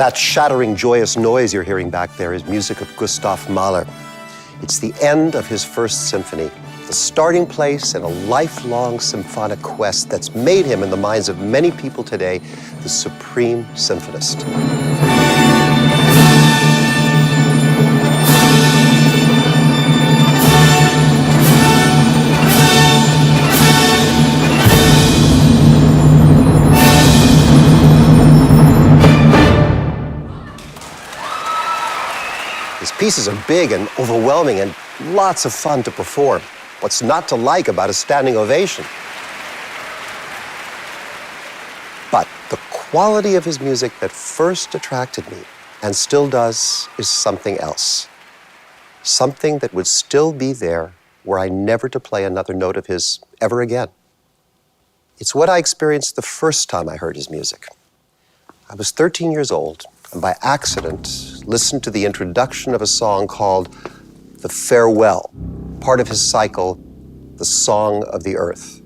That shattering, joyous noise you're hearing back there is music of Gustav Mahler. It's the end of his first symphony, the starting place in a lifelong symphonic quest that's made him, in the minds of many people today, the supreme symphonist. His pieces are big and overwhelming and lots of fun to perform. What's not to like about a standing ovation? But the quality of his music that first attracted me, and still does, is something else. Something that would still be there were I never to play another note of his ever again. It's what I experienced the first time I heard his music. I was 13 years old, and by accident listened to the introduction of a song called The Farewell, part of his cycle, The Song of the Earth.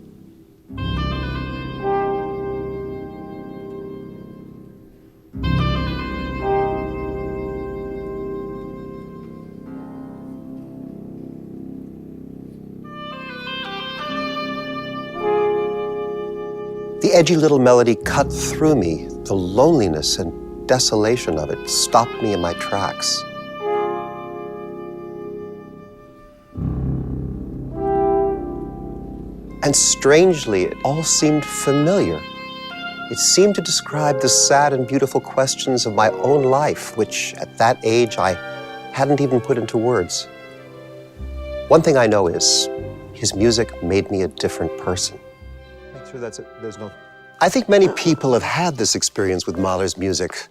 The edgy little melody cut through me. The loneliness and desolation of it stopped me in my tracks. And strangely, it all seemed familiar. It seemed to describe the sad and beautiful questions of my own life, which at that age I hadn't even put into words. One thing I know is his music made me a different person. Make sure there's no... I think many people have had this experience with Mahler's music.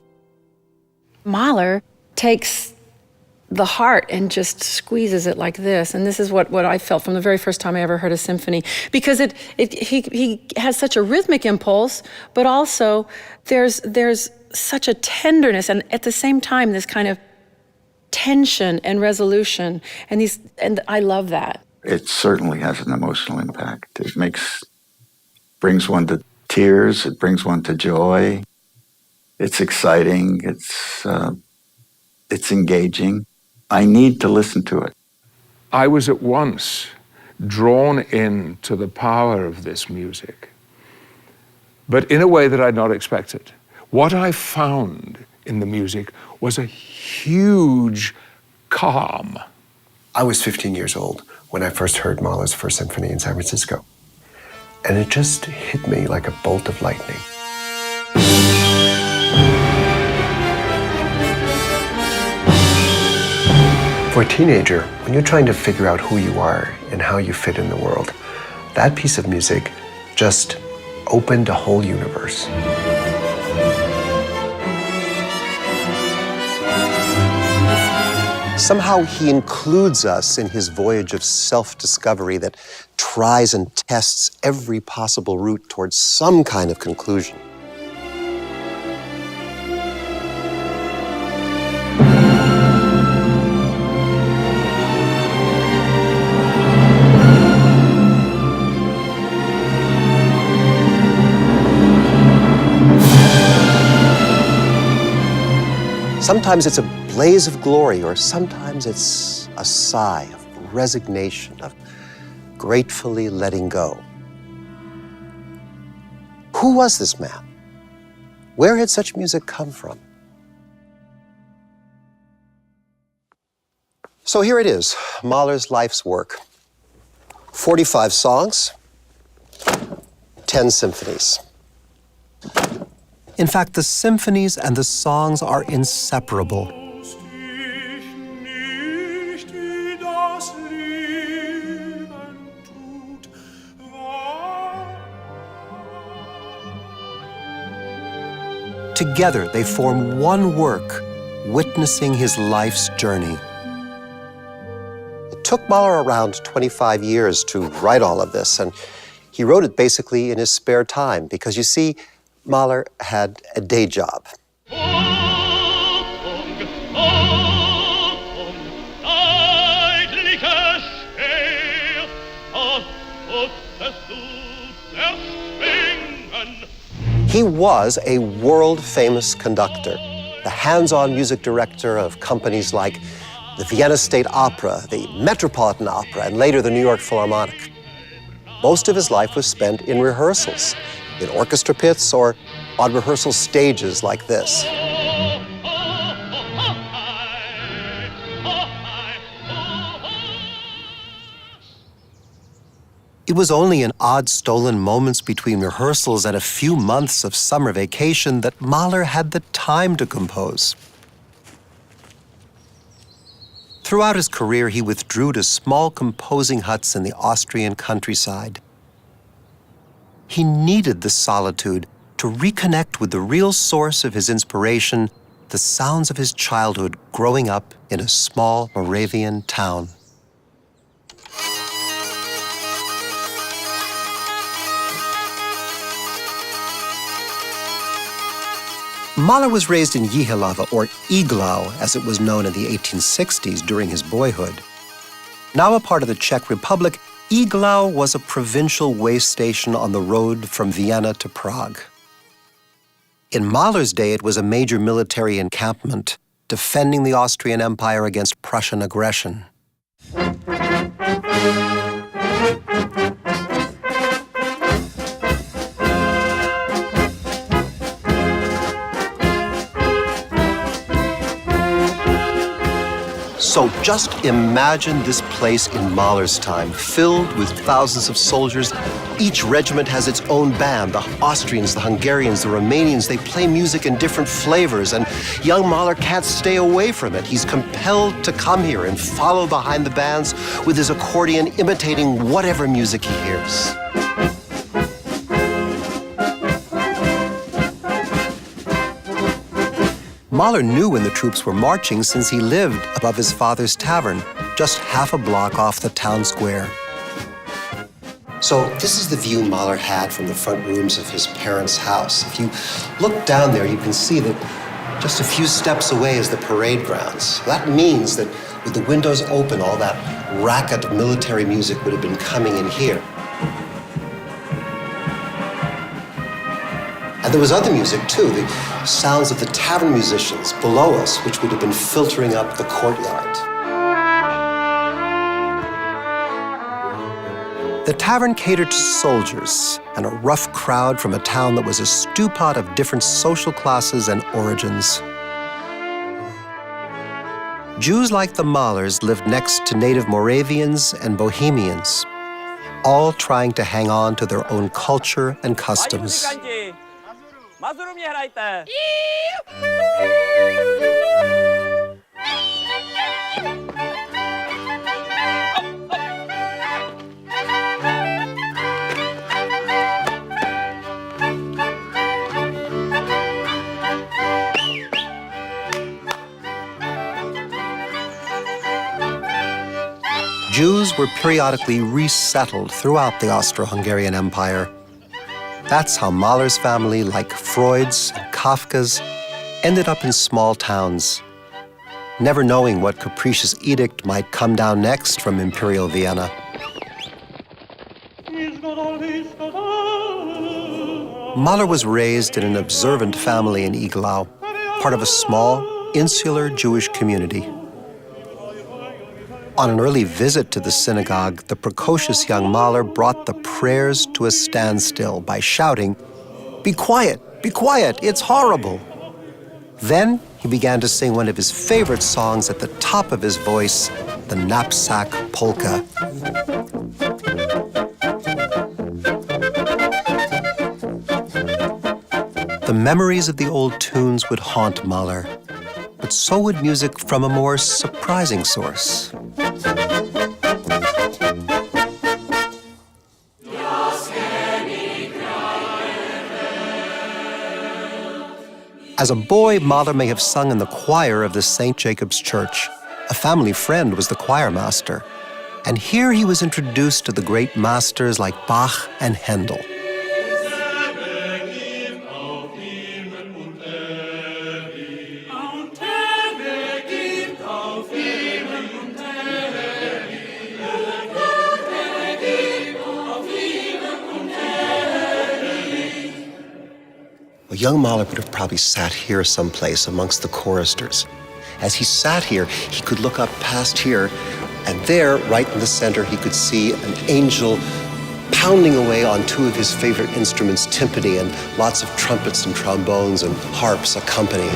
Mahler takes the heart and just squeezes it like this. And this is what I felt from the very first time I ever heard a symphony. Because he has such a rhythmic impulse, but also there's such a tenderness, and at the same time, this kind of tension and resolution. And I love that. It certainly has an emotional impact. It brings one to tears, it brings one to joy. It's exciting, it's engaging. I need to listen to it. I was at once drawn into the power of this music, but in a way that I'd not expected. What I found in the music was a huge calm. I was 15 years old when I first heard Mahler's First Symphony in San Francisco, and it just hit me like a bolt of lightning. For a teenager, when you're trying to figure out who you are and how you fit in the world, that piece of music just opened a whole universe. Somehow he includes us in his voyage of self-discovery that tries and tests every possible route towards some kind of conclusion. Sometimes it's a blaze of glory, or sometimes it's a sigh of resignation, of gratefully letting go. Who was this man? Where had such music come from? So here it is, Mahler's life's work. 45 songs, 10 symphonies. In fact, the symphonies and the songs are inseparable. Together, they form one work, witnessing his life's journey. It took Mahler around 25 years to write all of this, and he wrote it basically in his spare time, because you see, Mahler had a day job. He was a world-famous conductor. the hands-on music director of companies like the Vienna State Opera, the Metropolitan Opera, and later the New York Philharmonic. Most of his life was spent in rehearsals, in orchestra pits or on rehearsal stages like this. It was only in odd stolen moments between rehearsals and a few months of summer vacation that Mahler had the time to compose. Throughout his career, he withdrew to small composing huts in the Austrian countryside. He needed the solitude to reconnect with the real source of his inspiration, the sounds of his childhood growing up in a small Moravian town. Mahler was raised in Jihlava, or Iglau, as it was known in the 1860s during his boyhood. Now a part of the Czech Republic, Iglau was a provincial way station on the road from Vienna to Prague. In Mahler's day, it was a major military encampment, defending the Austrian Empire against Prussian aggression. So just imagine this place in Mahler's time, filled with thousands of soldiers. Each regiment has its own band. The Austrians, the Hungarians, the Romanians, they play music in different flavors, and young Mahler can't stay away from it. He's compelled to come here and follow behind the bands with his accordion, imitating whatever music he hears. Mahler knew when the troops were marching since he lived above his father's tavern, just half a block off the town square. So this is the view Mahler had from the front rooms of his parents' house. If you look down there, you can see that just a few steps away is the parade grounds. That means that with the windows open, all that racket of military music would have been coming in here. And there was other music, too, the sounds of the tavern musicians below us, which would have been filtering up the courtyard. The tavern catered to soldiers and a rough crowd from a town that was a stew pot of different social classes and origins. Jews like the Mahlers lived next to native Moravians and Bohemians, all trying to hang on to their own culture and customs. Jews were periodically resettled throughout the Austro-Hungarian Empire. That's how Mahler's family, like Freud's and Kafka's, ended up in small towns, never knowing what capricious edict might come down next from Imperial Vienna. Mahler was raised in an observant family in Iglau, part of a small, insular Jewish community. On an early visit to the synagogue, the precocious young Mahler brought the prayers to a standstill by shouting, be quiet, it's horrible." Then he began to sing one of his favorite songs at the top of his voice, the knapsack polka. The memories of the old tunes would haunt Mahler, but so would music from a more surprising source. As a boy, Mahler may have sung in the choir of the St. Jacob's Church. A family friend was the choir master. And here he was introduced to the great masters like Bach and Handel. Well, young Mahler would have probably sat here someplace amongst the choristers. As he sat here, he could look up past here, and there, right in the center, he could see an angel pounding away on two of his favorite instruments, timpani, and lots of trumpets and trombones and harps accompanying.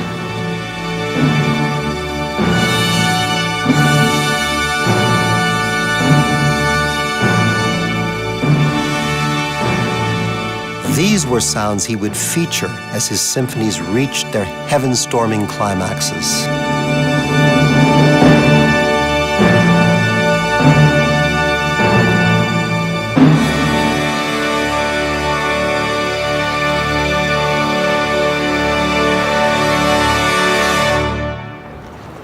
These were sounds he would feature as his symphonies reached their heaven-storming climaxes.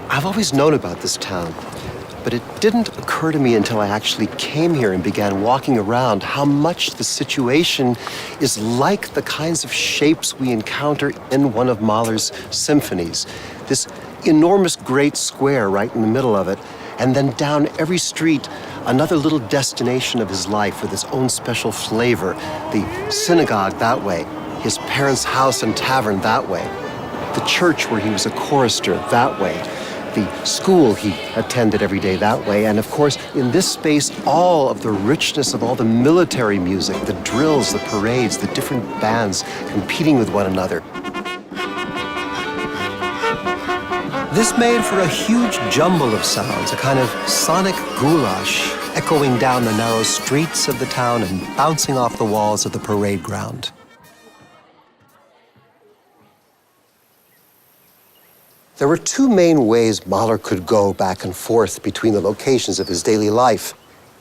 I've always known about this town, but it didn't occur to me until I actually came here and began walking around how much the situation is like the kinds of shapes we encounter in one of Mahler's symphonies. This enormous great square right in the middle of it, and then down every street, another little destination of his life with its own special flavor. The synagogue that way, his parents' house and tavern that way, the church where he was a chorister that way, the school he attended every day that way, and of course, in this space, all of the richness of all the military music, the drills, the parades, the different bands competing with one another. This made for a huge jumble of sounds, a kind of sonic goulash, echoing down the narrow streets of the town and bouncing off the walls of the parade ground. There were two main ways Mahler could go back and forth between the locations of his daily life.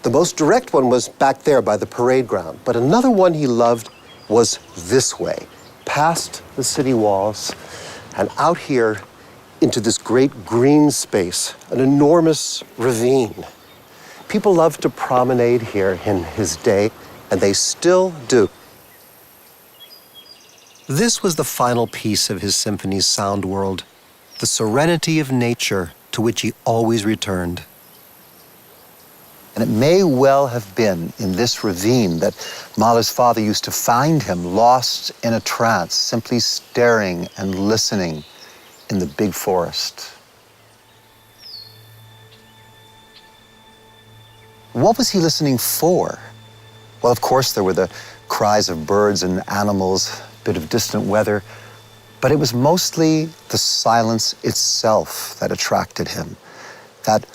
The most direct one was back there by the parade ground, but another one he loved was this way, past the city walls and out here into this great green space, an enormous ravine. People loved to promenade here in his day, and they still do. This was the final piece of his symphony's sound world, the serenity of nature to which he always returned. And it may well have been in this ravine that Mahler's father used to find him lost in a trance, simply staring and listening in the big forest. What was he listening for? Well, of course, there were the cries of birds and animals, a bit of distant weather, but it was mostly the silence itself that attracted him. That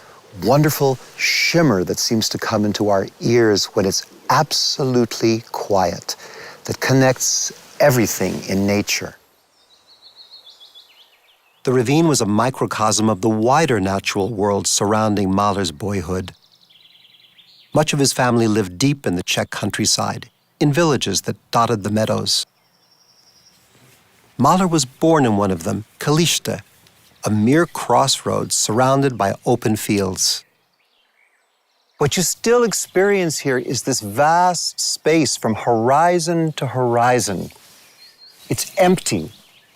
wonderful shimmer that seems to come into our ears when it's absolutely quiet, that connects everything in nature. The ravine was a microcosm of the wider natural world surrounding Mahler's boyhood. Much of his family lived deep in the Czech countryside, in villages that dotted the meadows. Mahler was born in one of them, Kalište, a mere crossroads surrounded by open fields. What you still experience here is this vast space from horizon to horizon. It's empty,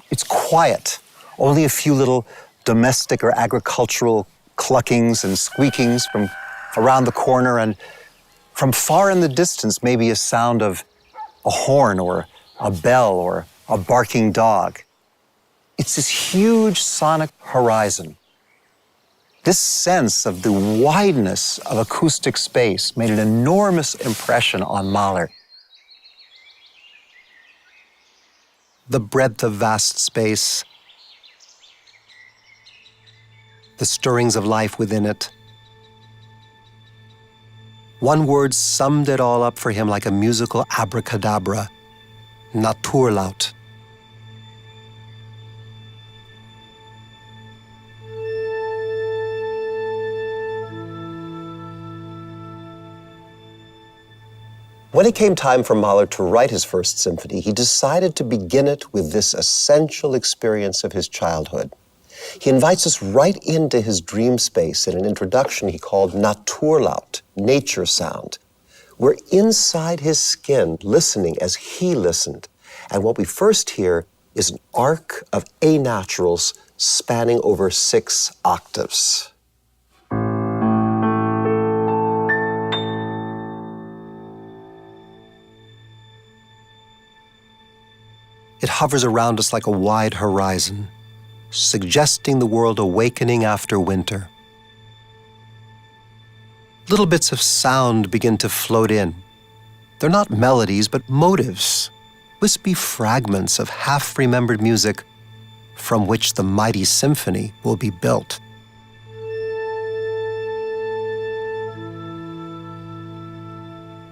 it's quiet, only a few little domestic or agricultural cluckings and squeakings from around the corner, and from far in the distance, maybe a sound of a horn or a bell or a barking dog. It's this huge sonic horizon. This sense of the wideness of acoustic space made an enormous impression on Mahler. The breadth of vast space, the stirrings of life within it. One word summed it all up for him like a musical abracadabra: Naturlaut. When it came time for Mahler to write his first symphony, he decided to begin it with this essential experience of his childhood. He invites us right into his dream space in an introduction he called Naturlaut, nature sound. We're inside his skin, listening as he listened. And what we first hear is an arc of A naturals spanning over 6 octaves. It hovers around us like a wide horizon, suggesting the world awakening after winter. Little bits of sound begin to float in. They're not melodies, but motives, wispy fragments of half-remembered music from which the mighty symphony will be built.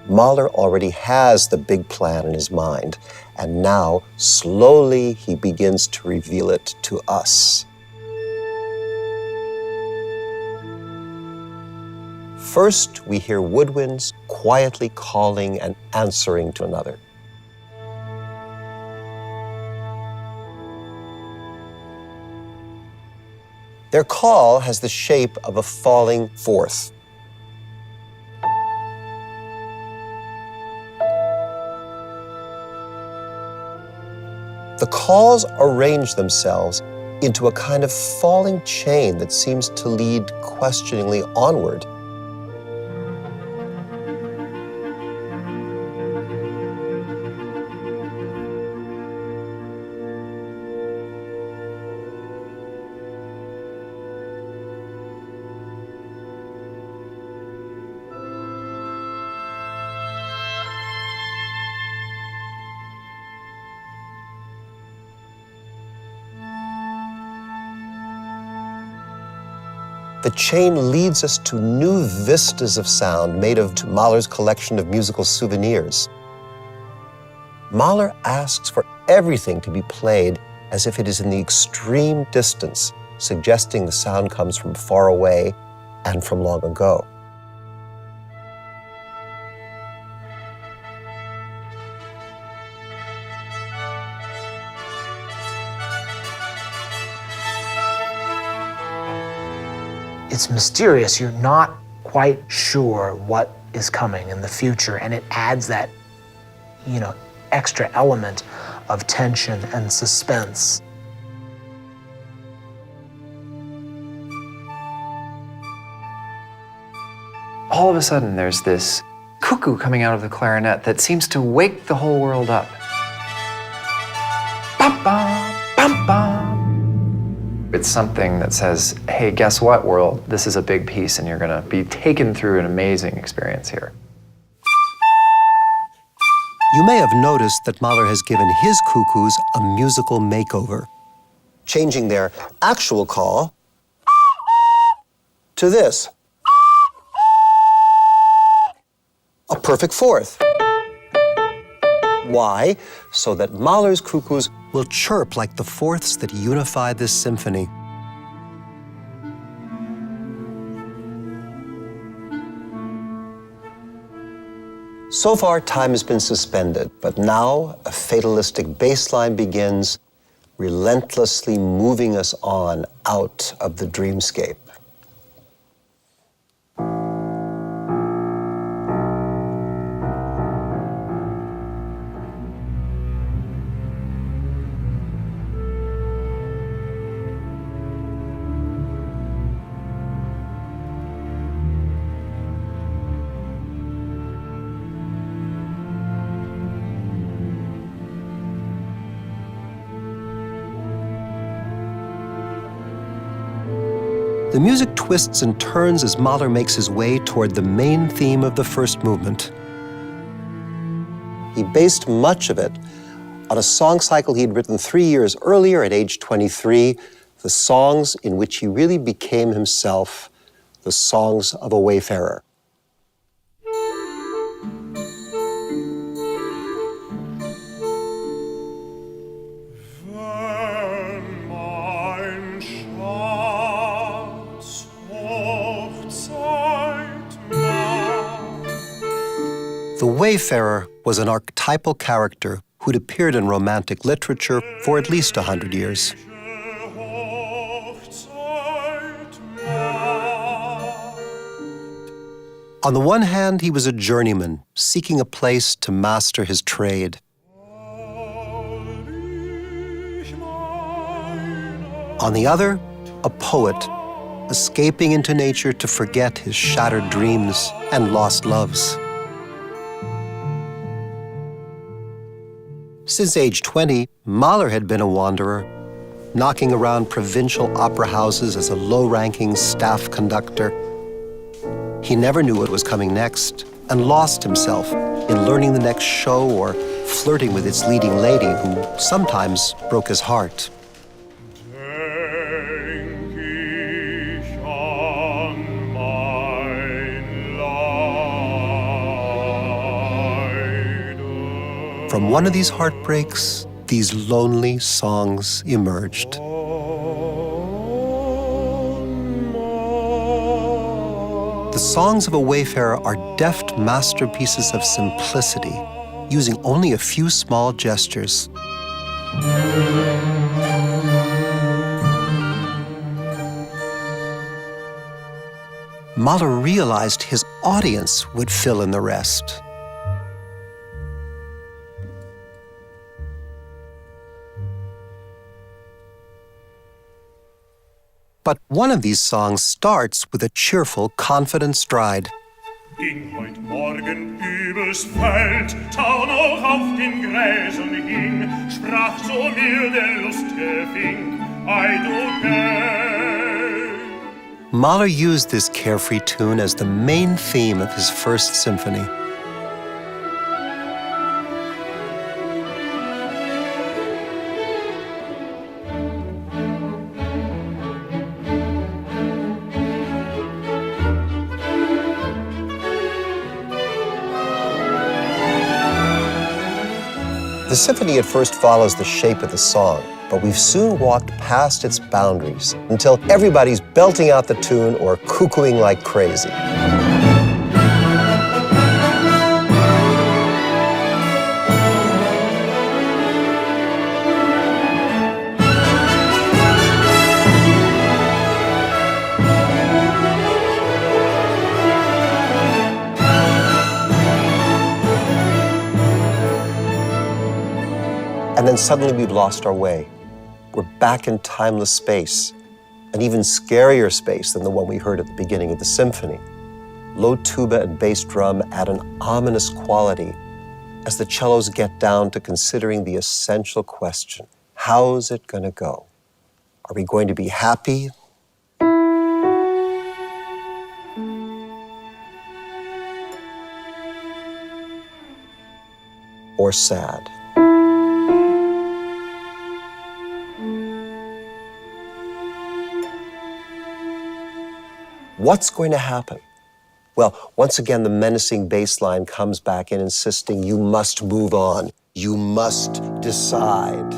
Mahler already has the big plan in his mind, and now, slowly, he begins to reveal it to us. First, we hear woodwinds quietly calling and answering to another. Their call has the shape of a falling fourth. The calls arrange themselves into a kind of falling chain that seems to lead questioningly onward. The chain leads us to new vistas of sound made of Mahler's collection of musical souvenirs. Mahler asks for everything to be played as if it is in the extreme distance, suggesting the sound comes from far away and from long ago. It's mysterious. You're not quite sure what is coming in the future, and it adds that, extra element of tension and suspense. All of a sudden, there's this cuckoo coming out of the clarinet that seems to wake the whole world up. Bum, bum, bum, bum. It's something that says, hey, guess what, world? This is a big piece, and you're going to be taken through an amazing experience here. You may have noticed that Mahler has given his cuckoos a musical makeover, changing their actual call to this. A perfect fourth. Why? So that Mahler's cuckoos will chirp like the fourths that unify this symphony. So far, time has been suspended, but now a fatalistic bass line begins, relentlessly moving us on out of the dreamscape. The music twists and turns as Mahler makes his way toward the main theme of the first movement. He based much of it on a song cycle he'd written 3 years earlier at age 23, the songs in which he really became himself, the songs of a wayfarer. The wayfarer was an archetypal character who'd appeared in romantic literature for at least 100 years. On the one hand, he was a journeyman seeking a place to master his trade. On the other, a poet, escaping into nature to forget his shattered dreams and lost loves. Since age 20, Mahler had been a wanderer, knocking around provincial opera houses as a low-ranking staff conductor. He never knew what was coming next and lost himself in learning the next show or flirting with its leading lady, who sometimes broke his heart. From one of these heartbreaks, these lonely songs emerged. The songs of a wayfarer are deft masterpieces of simplicity, using only a few small gestures. Mahler realized his audience would fill in the rest. But one of these songs starts with a cheerful, confident stride. Ging heut Morgen übers Feld, Tau noch auf den Gräsern hing, sprach so mir der lustige Fink, I do care. Mahler used this carefree tune as the main theme of his first symphony. The symphony at first follows the shape of the song, but we've soon walked past its boundaries until everybody's belting out the tune or cuckooing like crazy. And then suddenly we've lost our way. We're back in timeless space, an even scarier space than the one we heard at the beginning of the symphony. Low tuba and bass drum add an ominous quality as the cellos get down to considering the essential question: how's it gonna go? Are we going to be happy? Or sad? What's going to happen? Well, once again, the menacing bass line comes back in, insisting you must move on. You must decide.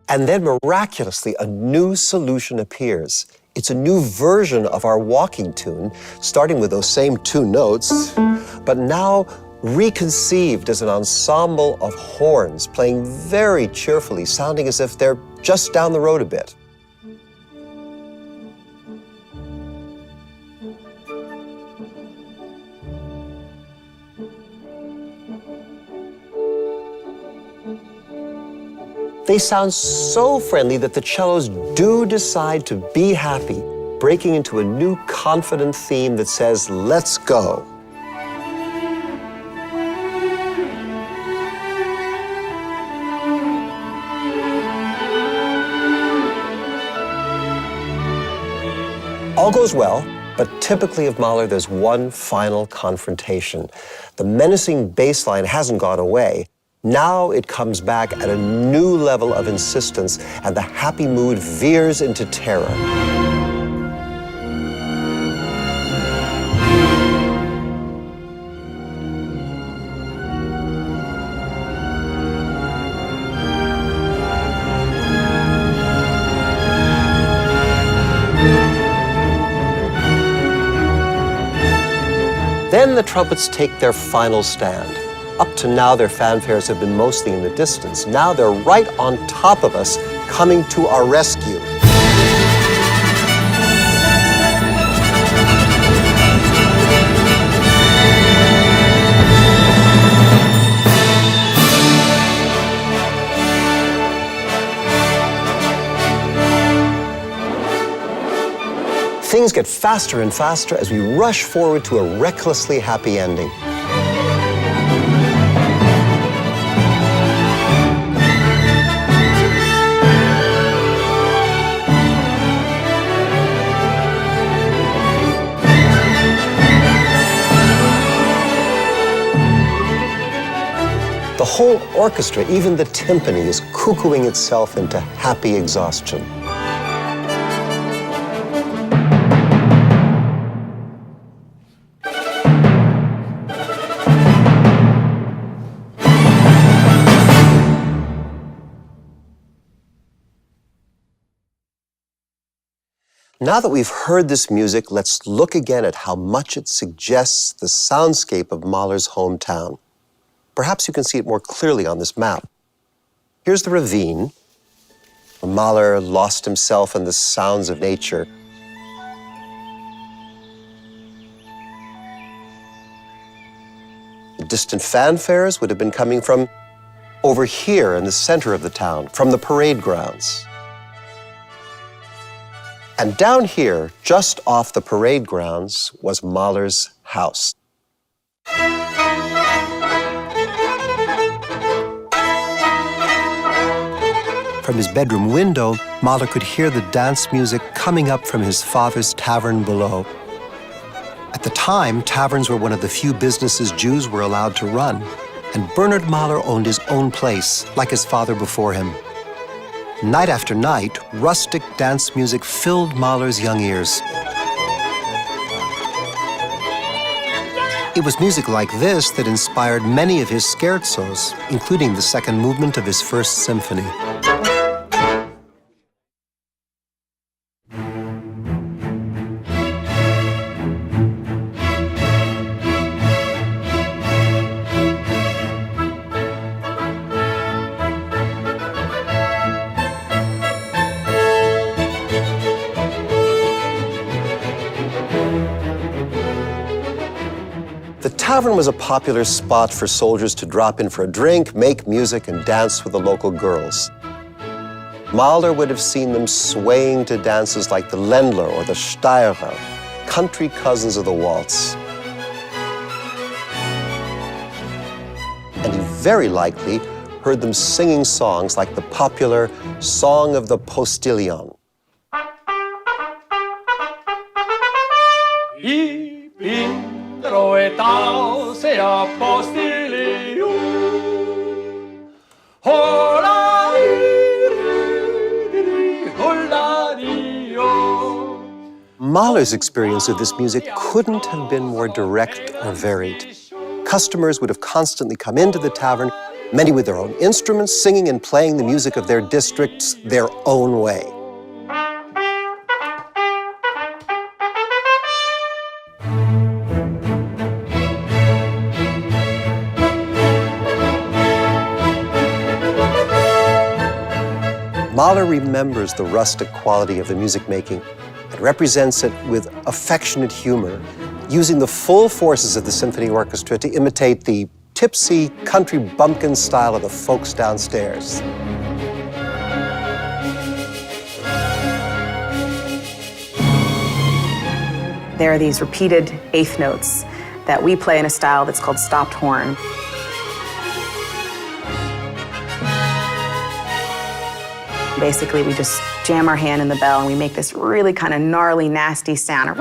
And then miraculously, a new solution appears. It's a new version of our walking tune, starting with those same two notes, but now reconceived as an ensemble of horns, playing very cheerfully, sounding as if they're just down the road a bit. They sound so friendly that the cellos do decide to be happy, breaking into a new confident theme that says, let's go. All goes well, but typically of Mahler, there's one final confrontation. The menacing bass line hasn't gone away. Now it comes back at a new level of insistence, and the happy mood veers into terror. Then the trumpets take their final stand. Up to now, their fanfares have been mostly in the distance. Now they're right on top of us, coming to our rescue. get faster and faster as we rush forward to a recklessly happy ending. The whole orchestra, even the timpani, is cuckooing itself into happy exhaustion. Now that we've heard this music, let's look again at how much it suggests the soundscape of Mahler's hometown. Perhaps you can see it more clearly on this map. Here's the ravine, where Mahler lost himself in the sounds of nature. The distant fanfares would have been coming from over here in the center of the town, from the parade grounds. And down here, just off the parade grounds, was Mahler's house. From his bedroom window, Mahler could hear the dance music coming up from his father's tavern below. At the time, taverns were one of the few businesses Jews were allowed to run, and Bernhard Mahler owned his own place, like his father before him. Night after night, rustic dance music filled Mahler's young ears. It was music like this that inspired many of his scherzos, including the second movement of his first symphony. The tavern was a popular spot for soldiers to drop in for a drink, make music, and dance with the local girls. Mahler would have seen them swaying to dances like the Ländler or the Steirer, country cousins of the waltz. And he very likely heard them singing songs like the popular Song of the Postilion. Mahler's experience of this music couldn't have been more direct or varied. Customers would have constantly come into the tavern, many with their own instruments, singing and playing the music of their districts their own way. Mahler remembers the rustic quality of the music making and represents it with affectionate humor, using the full forces of the symphony orchestra to imitate the tipsy country bumpkin style of the folks downstairs. There are these repeated eighth notes that we play in a style that's called stopped horn. Basically, we just jam our hand in the bell and we make this really kind of gnarly, nasty sound.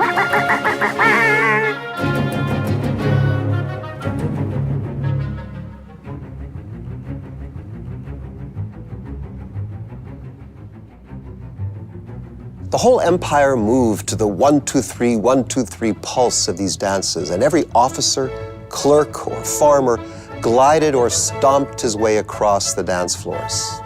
The whole empire moved to the 1-2-3, 1-2-3 pulse of these dances, and every officer, clerk, or farmer glided or stomped his way across the dance floors.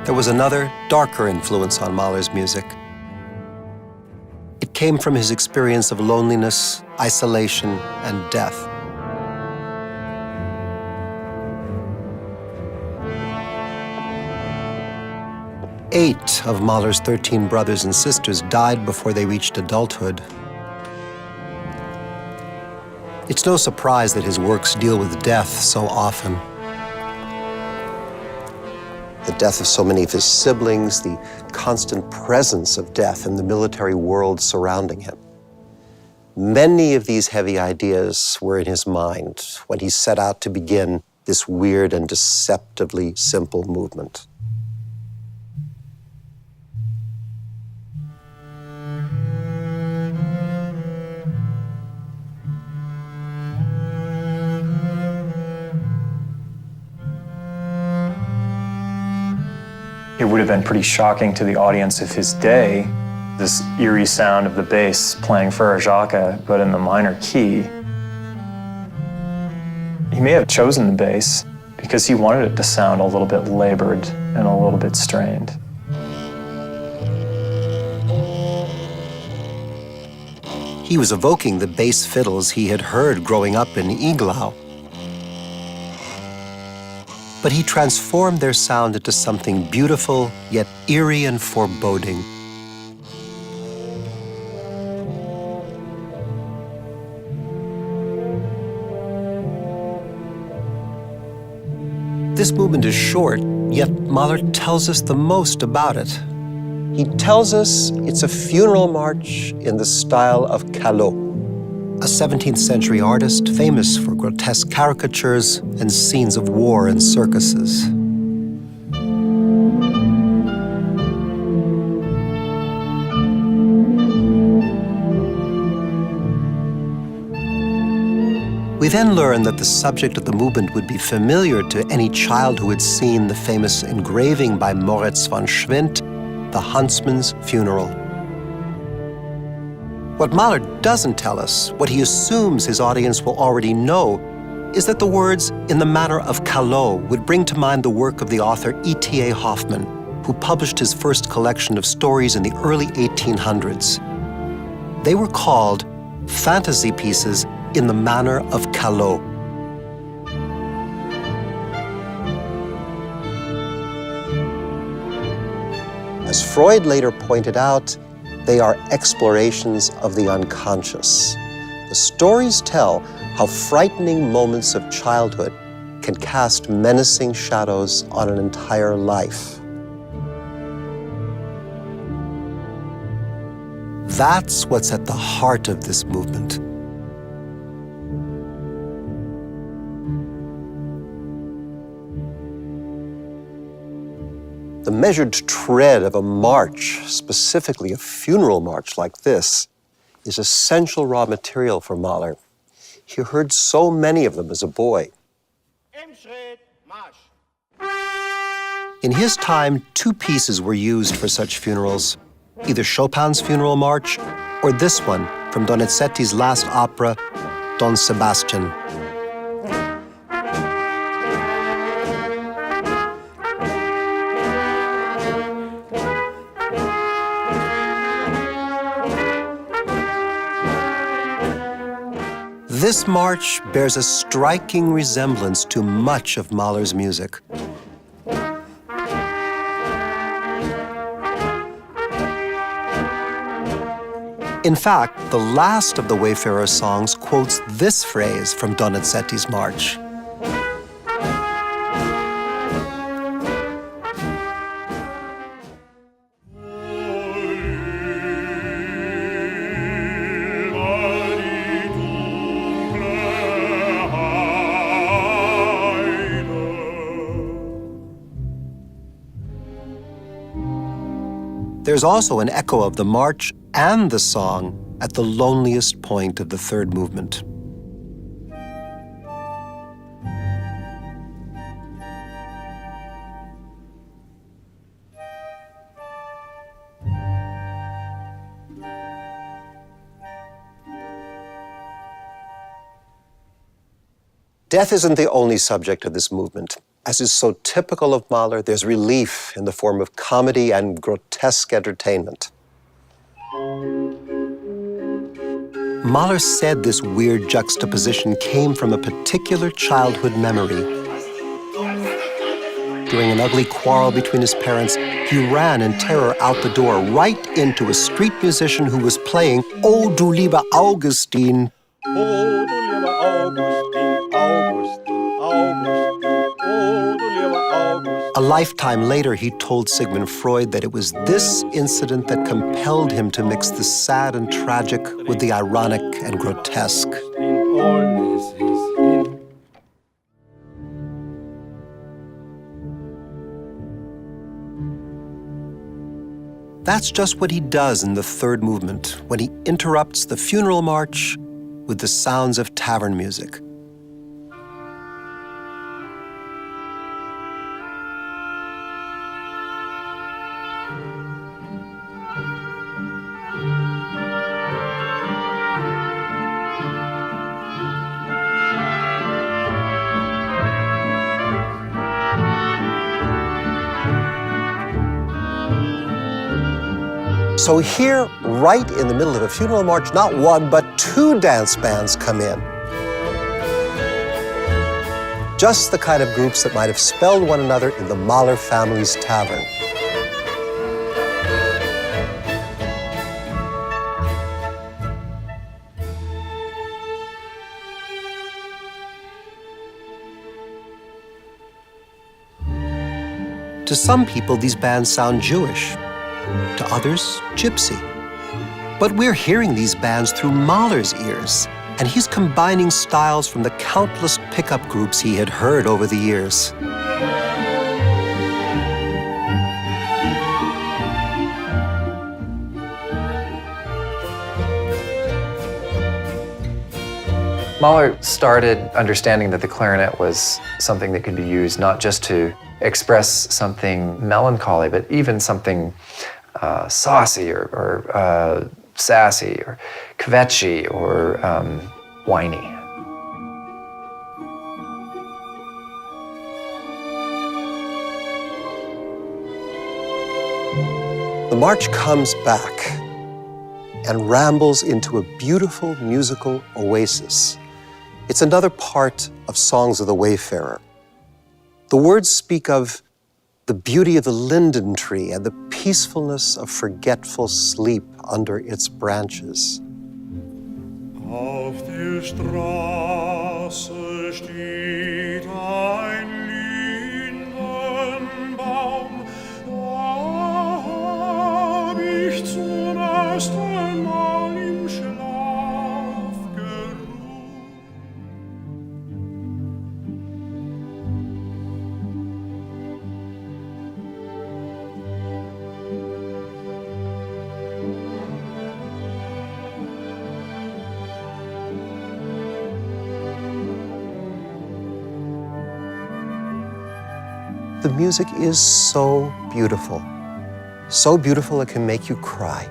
there was another, darker influence on Mahler's music. It came from his experience of loneliness, isolation, and death. Eight of Mahler's 13 brothers and sisters died before they reached adulthood. It's no surprise that his works deal with death so often. The death of so many of his siblings, the constant presence of death in the military world surrounding him. Many of these heavy ideas were in his mind when he set out to begin this weird and deceptively simple movement. It would have been pretty shocking to the audience of his day, this eerie sound of the bass playing Frere Jacques, but in the minor key. He may have chosen the bass because he wanted it to sound a little bit labored and a little bit strained. He was evoking the bass fiddles he had heard growing up in Iglau. But he transformed their sound into something beautiful, yet eerie and foreboding. This movement is short, yet Mahler tells us the most about it. He tells us it's a funeral march in the style of Callot, a 17th century artist famous for grotesque caricatures and scenes of war and circuses. We then learn that the subject of the movement would be familiar to any child who had seen the famous engraving by Moritz von Schwind, The Huntsman's Funeral. What Mahler doesn't tell us, what he assumes his audience will already know, is that the words "in the manner of Callot" would bring to mind the work of the author E.T.A. Hoffmann, who published his first collection of stories in the early 1800s. They were called fantasy pieces in the manner of Callot. As Freud later pointed out, they are explorations of the unconscious. The stories tell how frightening moments of childhood can cast menacing shadows on an entire life. That's what's at the heart of this movement. The measured tread of a march, specifically a funeral march like this, is essential raw material for Mahler. He heard so many of them as a boy. In his time, two pieces were used for such funerals, either Chopin's funeral march or this one from Donizetti's last opera, Don Sebastian. This march bears a striking resemblance to much of Mahler's music. In fact, the last of the Wayfarer songs quotes this phrase from Donizetti's march. There's also an echo of the march and the song at the loneliest point of the third movement. Death isn't the only subject of this movement. As is so typical of Mahler, there's relief in the form of comedy and grotesque entertainment. Mahler said this weird juxtaposition came from a particular childhood memory. During an ugly quarrel between his parents, he ran in terror out the door right into a street musician who was playing "Oh, du lieber Augustin." Oh, du lieber Augustin, Augustin, Augustin, oh, du lieber Augustin. A lifetime later, he told Sigmund Freud that it was this incident that compelled him to mix the sad and tragic with the ironic and grotesque. That's just what he does in the third movement when he interrupts the funeral march with the sounds of tavern music. So here, right in the middle of a funeral march, not one, but two dance bands come in. Just the kind of groups that might have spelled one another in the Mahler family's tavern. To some people, these bands sound Jewish. To others, gypsy. But we're hearing these bands through Mahler's ears, and he's combining styles from the countless pickup groups he had heard over the years. Mahler started understanding that the clarinet was something that could be used not just to express something melancholy, but even something saucy or sassy or kvetchy or whiny. The march comes back and rambles into a beautiful musical oasis. It's another part of Songs of the Wayfarer. The words speak of the beauty of the linden tree and the peacefulness of forgetful sleep under its branches. Auf der Straße steht ein Lindenbaum, da hab ich zum ersten Mal im Schlaf geruht. The music is so beautiful it can make you cry.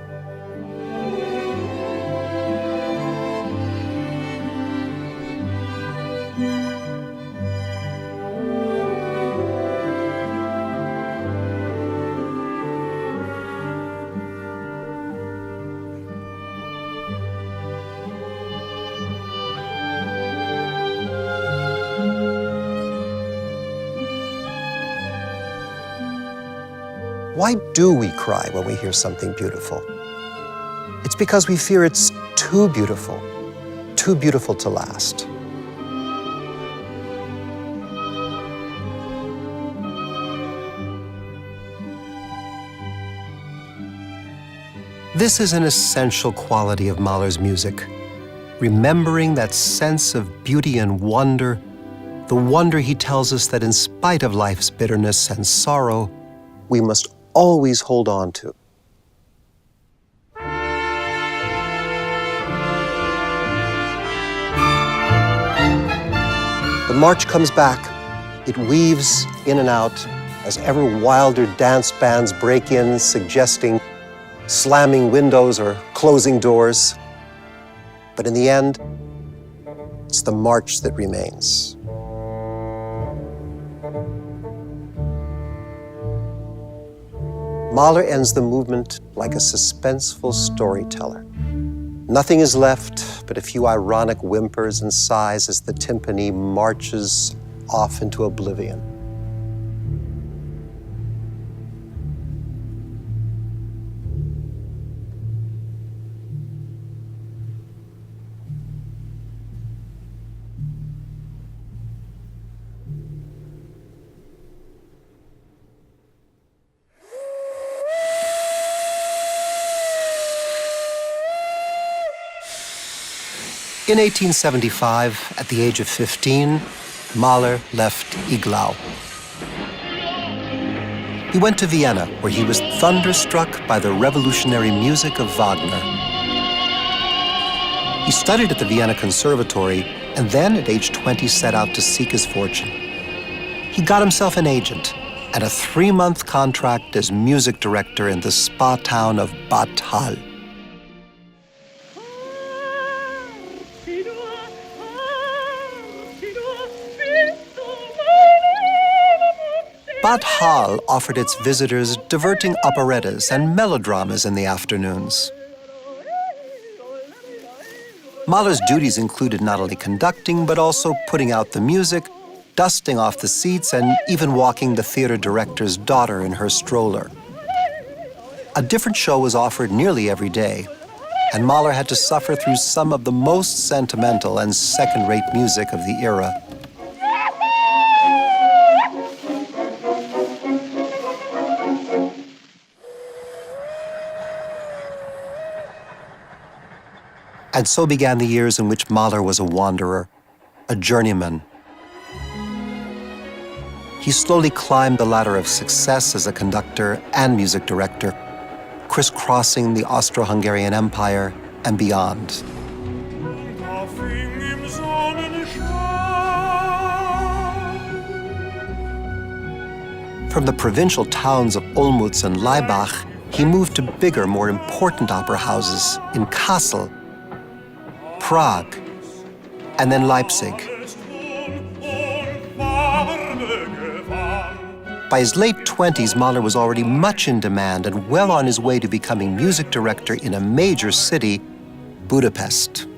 Why do we cry when we hear something beautiful? It's because we fear it's too beautiful to last. This is an essential quality of Mahler's music, remembering that sense of beauty and wonder, the wonder he tells us that in spite of life's bitterness and sorrow, we must always hold on to. The march comes back. It weaves in and out as ever wilder dance bands break in, suggesting slamming windows or closing doors. But in the end, it's the march that remains. Mahler ends the movement like a suspenseful storyteller. Nothing is left but a few ironic whimpers and sighs as the timpani marches off into oblivion. In 1875, at the age of 15, Mahler left Iglau. He went to Vienna, where he was thunderstruck by the revolutionary music of Wagner. He studied at the Vienna Conservatory, and then, at age 20, set out to seek his fortune. He got himself an agent and a 3-month contract as music director in the spa town of Bad Hall. Bad Hall offered its visitors diverting operettas and melodramas in the afternoons. Mahler's duties included not only conducting, but also putting out the music, dusting off the seats, and even walking the theater director's daughter in her stroller. A different show was offered nearly every day, and Mahler had to suffer through some of the most sentimental and second-rate music of the era. And so began the years in which Mahler was a wanderer, a journeyman. He slowly climbed the ladder of success as a conductor and music director, crisscrossing the Austro-Hungarian Empire and beyond. From the provincial towns of Olmütz and Laibach, he moved to bigger, more important opera houses in Kassel, Prague, and then Leipzig. By his late 20s, Mahler was already much in demand and well on his way to becoming music director in a major city, Budapest.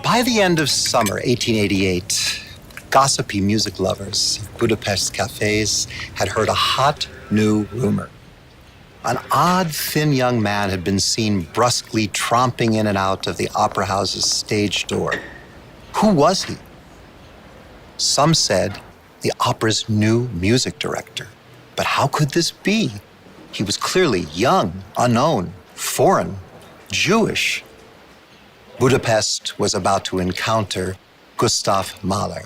By the end of summer 1888, gossipy music lovers of Budapest cafes had heard a hot new rumor. An odd, thin young man had been seen brusquely tromping in and out of the opera house's stage door. Who was he? Some said the opera's new music director. But how could this be? He was clearly young, unknown, foreign, Jewish. Budapest was about to encounter Gustav Mahler.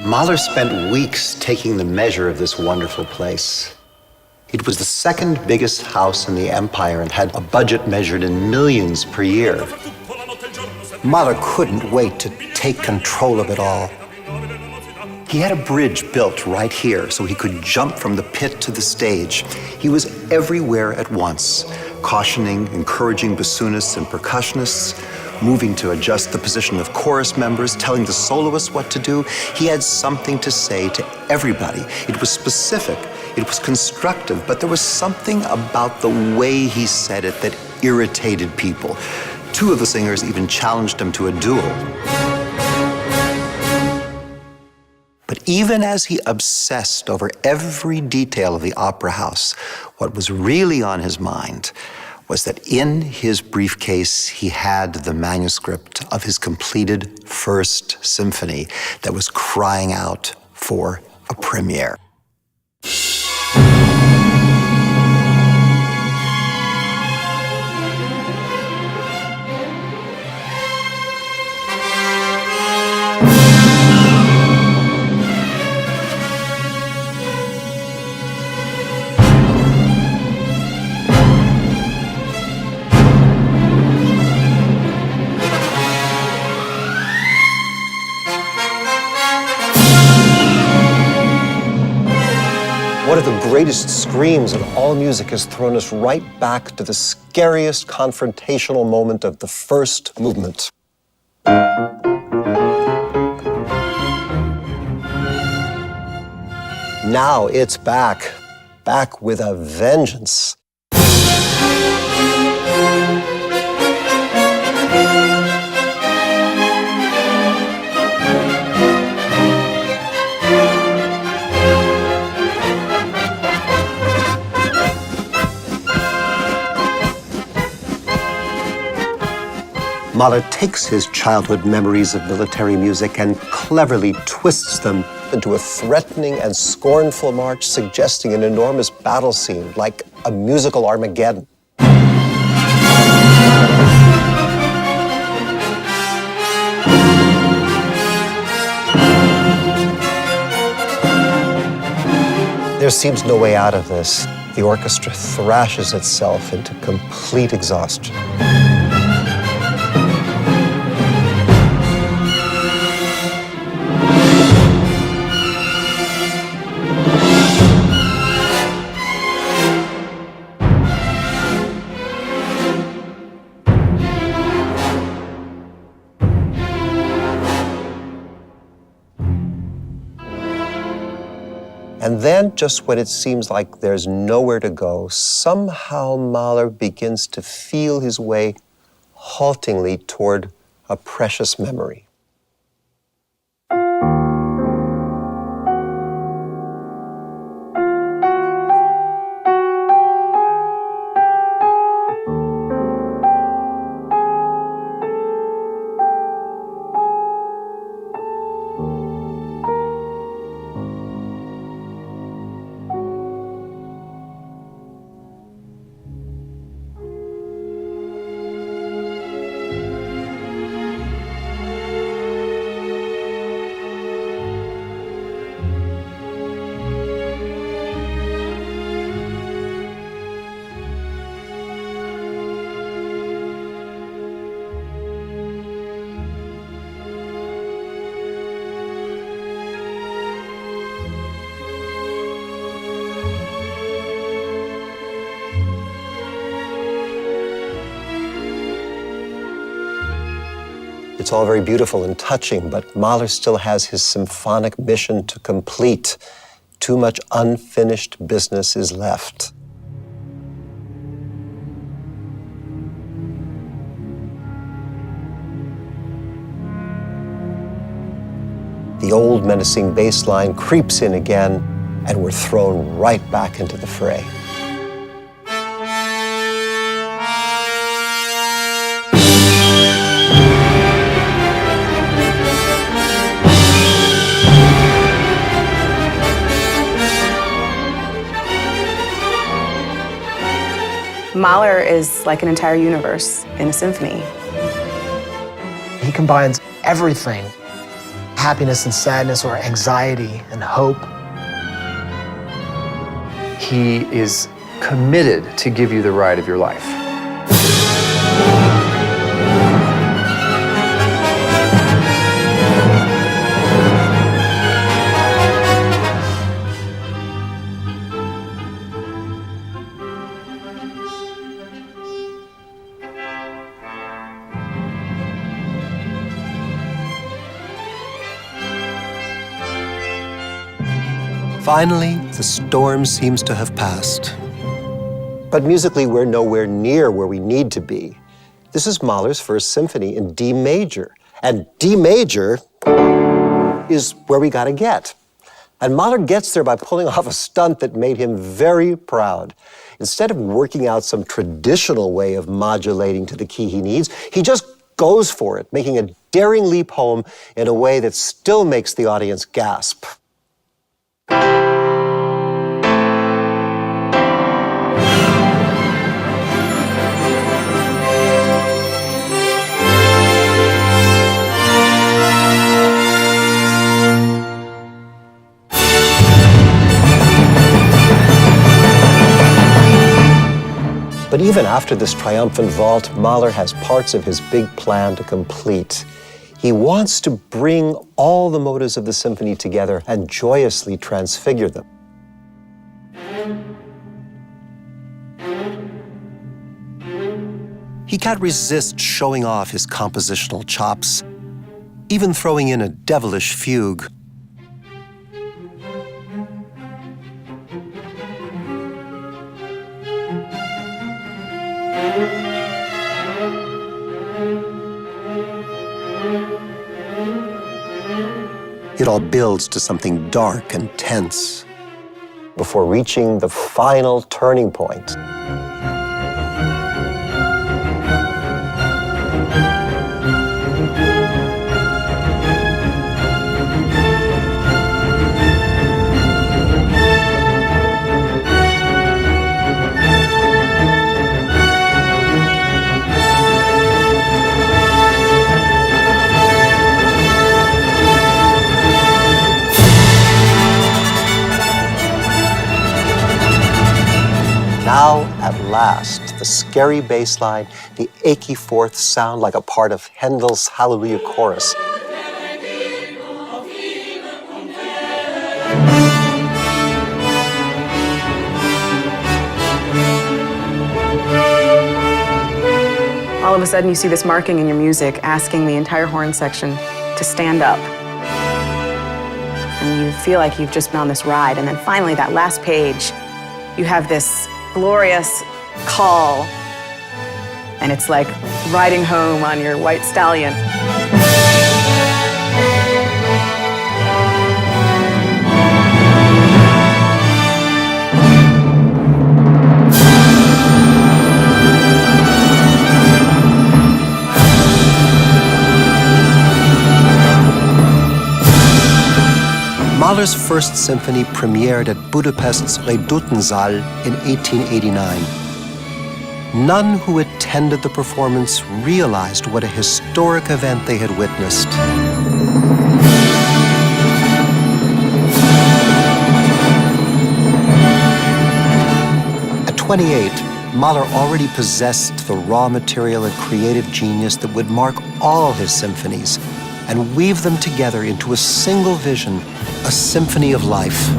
Mahler spent weeks taking the measure of this wonderful place. It was the second biggest house in the empire and had a budget measured in millions per year. Mahler couldn't wait to take control of it all. He had a bridge built right here so he could jump from the pit to the stage. He was everywhere at once, cautioning, encouraging bassoonists and percussionists, moving to adjust the position of chorus members, telling the soloists what to do. He had something to say to everybody. It was specific, it was constructive, but there was something about the way he said it that irritated people. Two of the singers even challenged him to a duel. But even as he obsessed over every detail of the opera house, what was really on his mind was that in his briefcase he had the manuscript of his completed first symphony that was crying out for a premiere. One of the greatest screams in all music has thrown us right back to the scariest confrontational moment of the first movement. Now it's back with a vengeance. Mahler takes his childhood memories of military music and cleverly twists them into a threatening and scornful march, suggesting an enormous battle scene like a musical Armageddon. There seems no way out of this. The orchestra thrashes itself into complete exhaustion. And then, just when it seems like there's nowhere to go, somehow Mahler begins to feel his way haltingly toward a precious memory. It's all very beautiful and touching, but Mahler still has his symphonic mission to complete. Too much unfinished business is left. The old menacing bass line creeps in again, and we're thrown right back into the fray. Mahler is like an entire universe in a symphony. He combines everything, happiness and sadness, or anxiety and hope. He is committed to give you the ride of your life. Finally, the storm seems to have passed. But musically, we're nowhere near where we need to be. This is Mahler's First Symphony in D major. And D major is where we gotta get. And Mahler gets there by pulling off a stunt that made him very proud. Instead of working out some traditional way of modulating to the key he needs, he just goes for it, making a daring leap home in a way that still makes the audience gasp. But even after this triumphant vault, Mahler has parts of his big plan to complete. He wants to bring all the motives of the symphony together and joyously transfigure them. He can't resist showing off his compositional chops, even throwing in a devilish fugue. It all builds to something dark and tense before reaching the final turning point. Now, at last, the scary bass line, the achy fourths sound like a part of Handel's Hallelujah chorus. All of a sudden, you see this marking in your music asking the entire horn section to stand up. And you feel like you've just been on this ride. And then finally, that last page, you have this glorious call. And it's like riding home on your white stallion. Mahler's First Symphony premiered at Budapest's Redutensaal in 1889. None who attended the performance realized what a historic event they had witnessed. At 28, Mahler already possessed the raw material and creative genius that would mark all his symphonies and weave them together into a single vision, a symphony of life.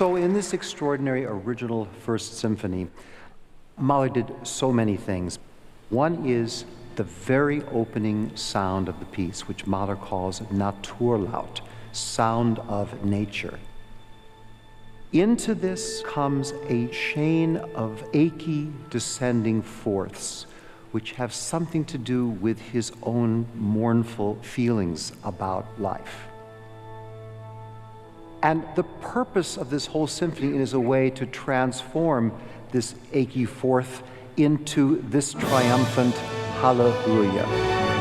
So in this extraordinary original First Symphony, Mahler did so many things. One is the very opening sound of the piece, which Mahler calls Naturlaut, sound of nature. Into this comes a chain of achy descending fourths, which have something to do with his own mournful feelings about life. And the purpose of this whole symphony is a way to transform this achy fourth into this triumphant hallelujah.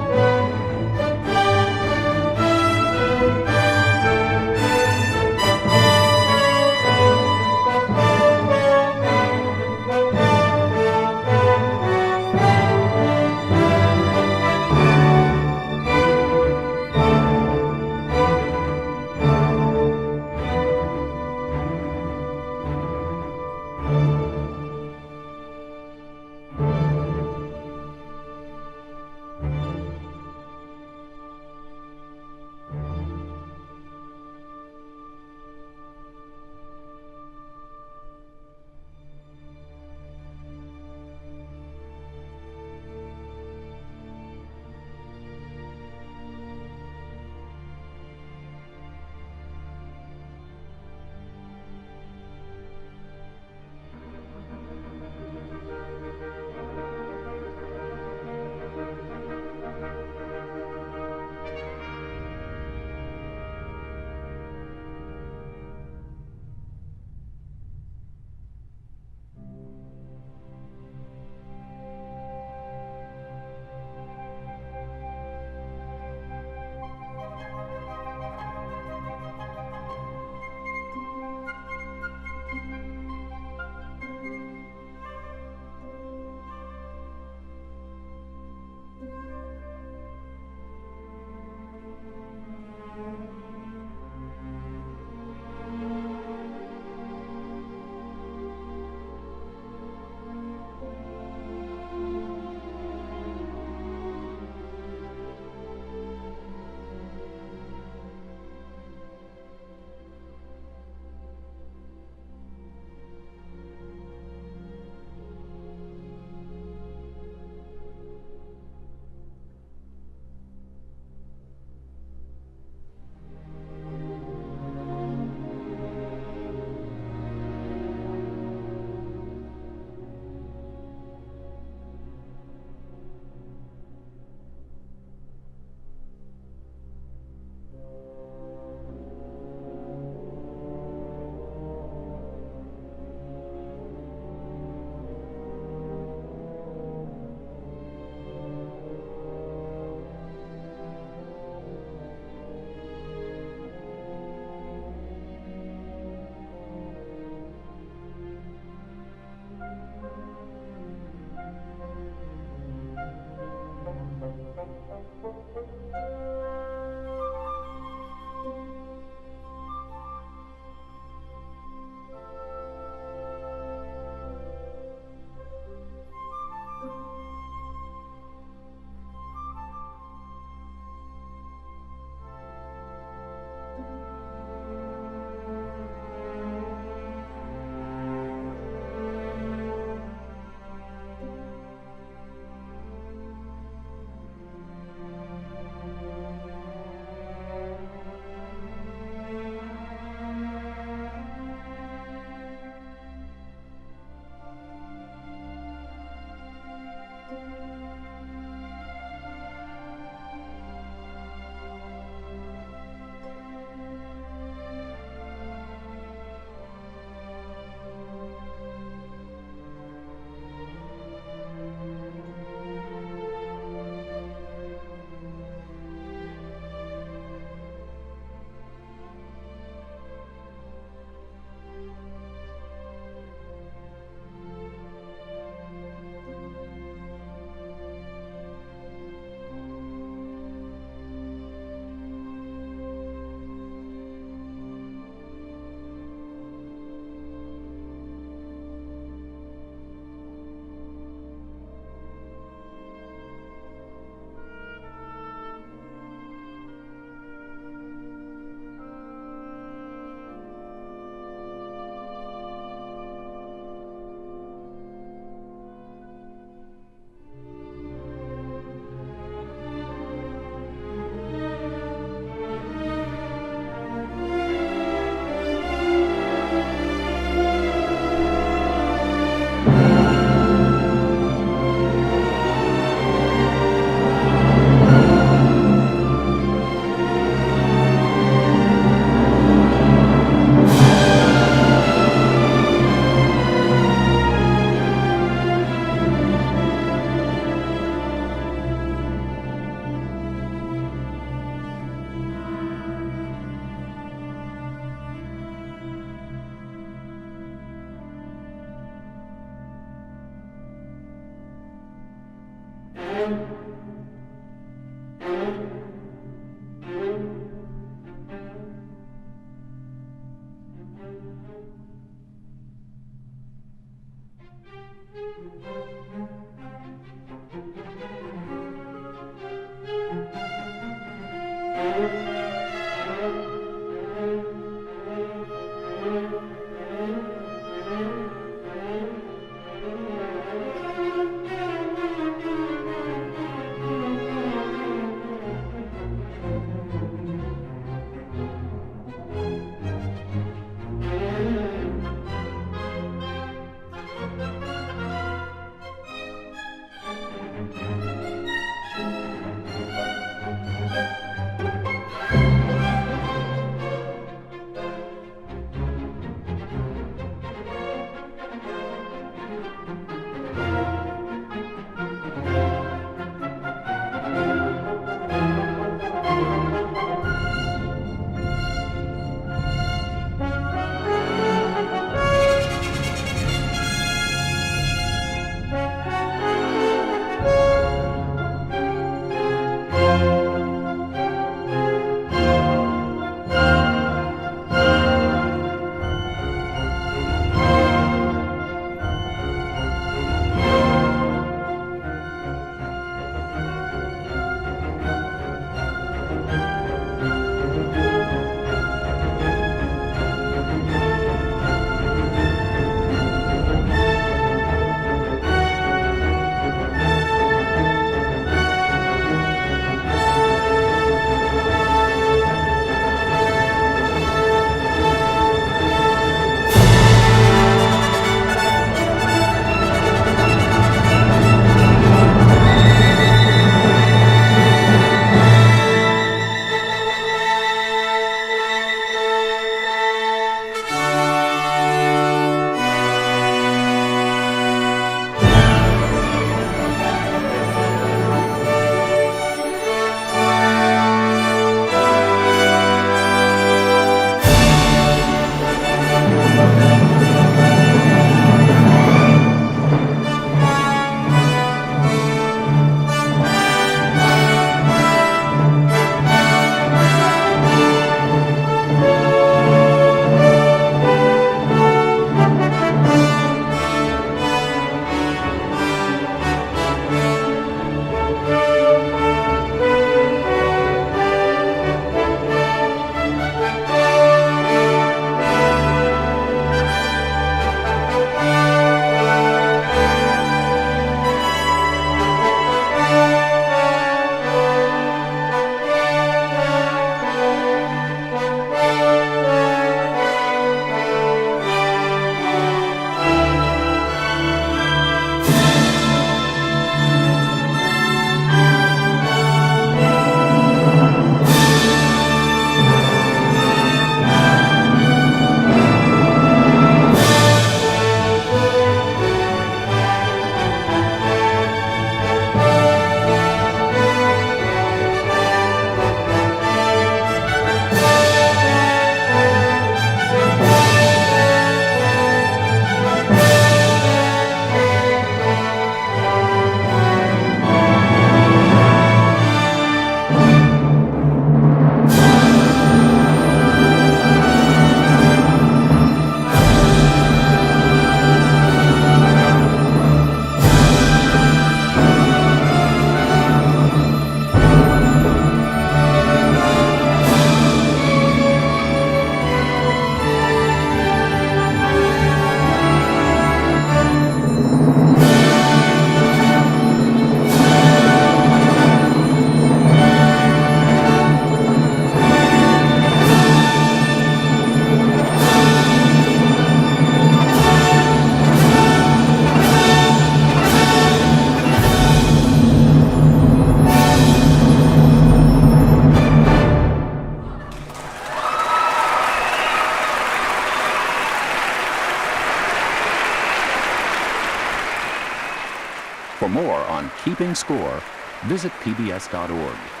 For more on keeping score, visit pbs.org.